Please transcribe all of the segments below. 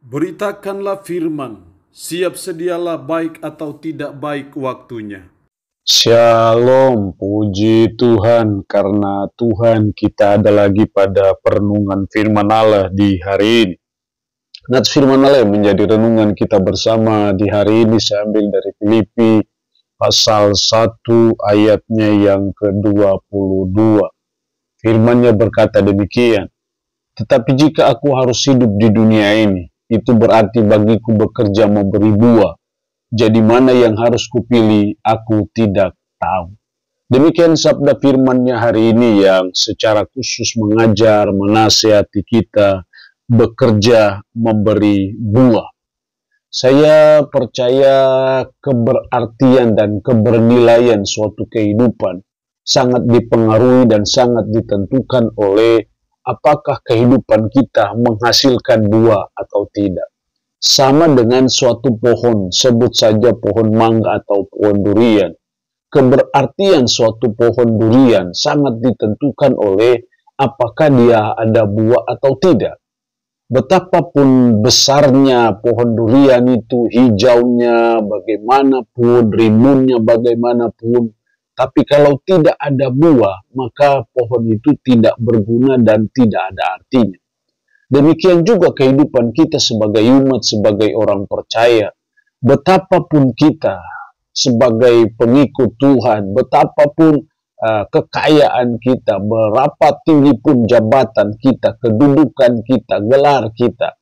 Beritakanlah firman, siap sedialah baik atau tidak baik waktunya. Shalom, puji Tuhan karena Tuhan kita ada lagi pada perenungan firman Allah di hari ini. Nats firman Allah yang menjadi renungan kita bersama di hari ini saya ambil dari Filipi pasal 1 ayatnya yang ke-22. Firman-Nya berkata demikian, tetapi jika aku harus hidup di dunia ini, itu berarti bagiku bekerja memberi buah. Jadi mana yang harus kupilih, aku tidak tahu. Demikian sabda firman-Nya hari ini yang secara khusus mengajar, menasihati kita, bekerja memberi buah. Saya percaya keberartian dan kebernilaian suatu kehidupan sangat dipengaruhi dan sangat ditentukan oleh apakah kehidupan kita menghasilkan buah atau tidak. Sama dengan suatu pohon, sebut saja pohon mangga atau pohon durian. Keberartian suatu pohon durian sangat ditentukan oleh apakah dia ada buah atau tidak. Betapapun besarnya pohon durian itu, hijaunya bagaimanapun, rimbunnya bagaimanapun, tapi kalau tidak ada buah, maka pohon itu tidak berguna dan tidak ada artinya. Demikian juga kehidupan kita sebagai umat, sebagai orang percaya. Betapapun kita sebagai pengikut Tuhan, betapapun kekayaan kita, berapa tinggi pun jabatan kita, kedudukan kita, gelar kita.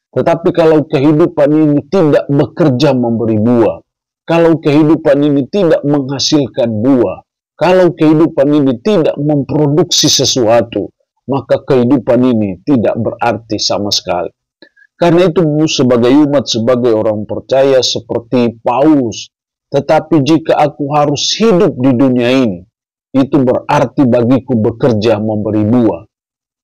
Tetapi kalau kehidupan ini tidak bekerja memberi buah, kalau kehidupan ini tidak menghasilkan buah, kalau kehidupan ini tidak memproduksi sesuatu, maka kehidupan ini tidak berarti sama sekali. Karena itu sebagai umat, sebagai orang percaya seperti Paulus, tetapi jika aku harus hidup di dunia ini, itu berarti bagiku bekerja memberi buah.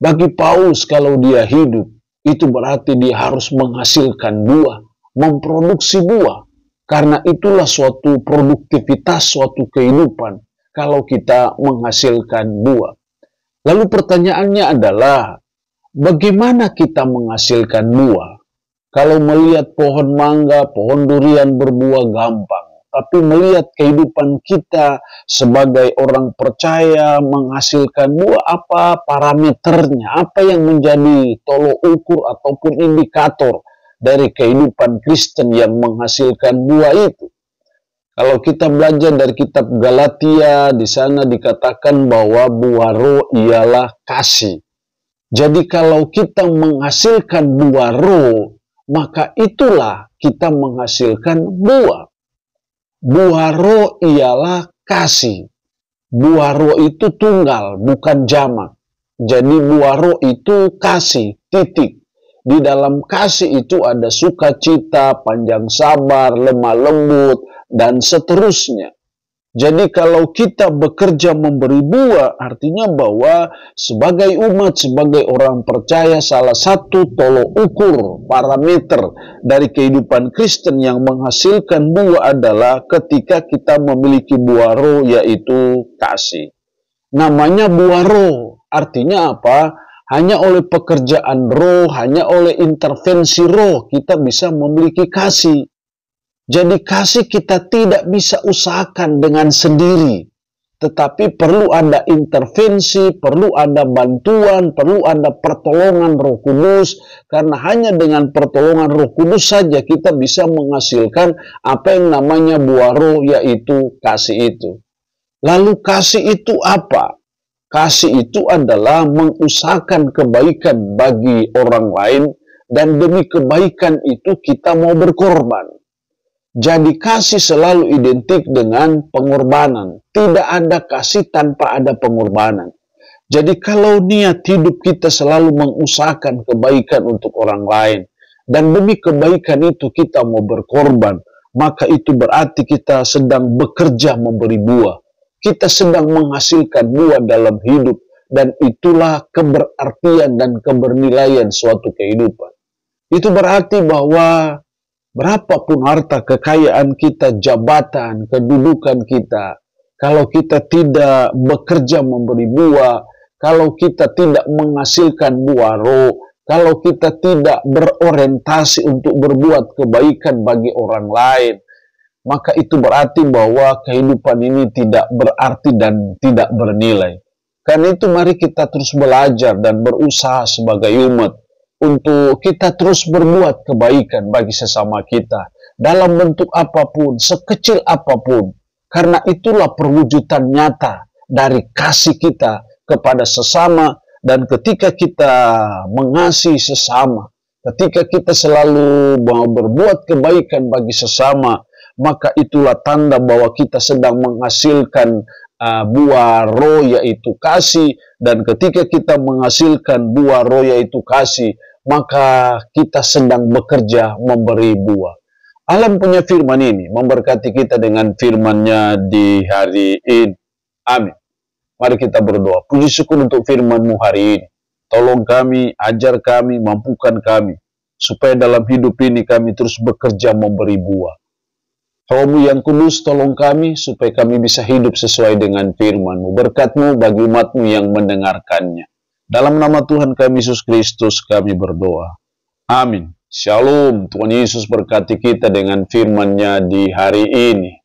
Bagi Paulus kalau dia hidup, itu berarti dia harus menghasilkan buah, memproduksi buah. Karena itulah suatu produktivitas, suatu kehidupan kalau kita menghasilkan buah. Lalu pertanyaannya adalah, bagaimana kita menghasilkan buah? Kalau melihat pohon mangga, pohon durian berbuah gampang. Tapi melihat kehidupan kita sebagai orang percaya menghasilkan buah, apa parameternya? Apa yang menjadi tolok ukur ataupun indikator dari kehidupan Kristen yang menghasilkan buah itu? Kalau kita belajar dari kitab Galatia, di sana dikatakan bahwa buah roh ialah kasih. Jadi kalau kita menghasilkan buah roh, maka itulah kita menghasilkan buah. Buah roh ialah kasih. Buah roh itu tunggal, bukan jamak. Jadi buah roh itu kasih, titik. Di dalam kasih itu ada sukacita, panjang sabar, lemah lembut, dan seterusnya. Jadi kalau kita bekerja memberi buah, artinya bahwa sebagai umat, sebagai orang percaya, salah satu tolok ukur parameter dari kehidupan Kristen yang menghasilkan buah adalah ketika kita memiliki buah roh, yaitu kasih. Namanya buah roh, artinya apa? Hanya oleh pekerjaan roh, hanya oleh intervensi roh, kita bisa memiliki kasih. Jadi kasih kita tidak bisa usahakan dengan sendiri. Tetapi perlu ada intervensi, perlu ada bantuan, perlu ada pertolongan Roh Kudus. Karena hanya dengan pertolongan Roh Kudus saja kita bisa menghasilkan apa yang namanya buah roh, yaitu kasih itu. Lalu kasih itu apa? Kasih itu adalah mengusahakan kebaikan bagi orang lain, dan demi kebaikan itu kita mau berkorban. Jadi kasih selalu identik dengan pengorbanan. Tidak ada kasih tanpa ada pengorbanan. Jadi kalau niat hidup kita selalu mengusahakan kebaikan untuk orang lain, dan demi kebaikan itu kita mau berkorban, maka itu berarti kita sedang bekerja memberi buah. Kita sedang menghasilkan buah dalam hidup, dan itulah keberartian dan kebernilaian suatu kehidupan. Itu berarti bahwa berapapun harta kekayaan kita, jabatan, kedudukan kita, kalau kita tidak bekerja memberi buah, kalau kita tidak menghasilkan buah roh, kalau kita tidak berorientasi untuk berbuat kebaikan bagi orang lain, maka itu berarti bahwa kehidupan ini tidak berarti dan tidak bernilai. Karena itu mari kita terus belajar dan berusaha sebagai umat untuk kita terus berbuat kebaikan bagi sesama kita dalam bentuk apapun, sekecil apapun. Karena itulah perwujudan nyata dari kasih kita kepada sesama. Dan ketika kita mengasihi sesama, ketika kita selalu mau berbuat kebaikan bagi sesama, maka itulah tanda bahwa kita sedang menghasilkan buah roh yaitu kasih. Dan ketika kita menghasilkan buah roh yaitu kasih, maka kita sedang bekerja memberi buah. Allah punya firman ini memberkati kita dengan firman-Nya di hari ini. Amin. Mari kita berdoa. Puji syukur untuk firman-Mu hari ini. Tolong kami, ajar kami, mampukan kami, supaya dalam hidup ini kami terus bekerja memberi buah. Roh-Mu yang kudus tolong kami, supaya kami bisa hidup sesuai dengan firman-Mu. Berkat-Mu bagi umat-Mu yang mendengarkannya. Dalam nama Tuhan kami Yesus Kristus kami berdoa. Amin. Shalom. Tuhan Yesus berkati kita dengan firman-Nya di hari ini.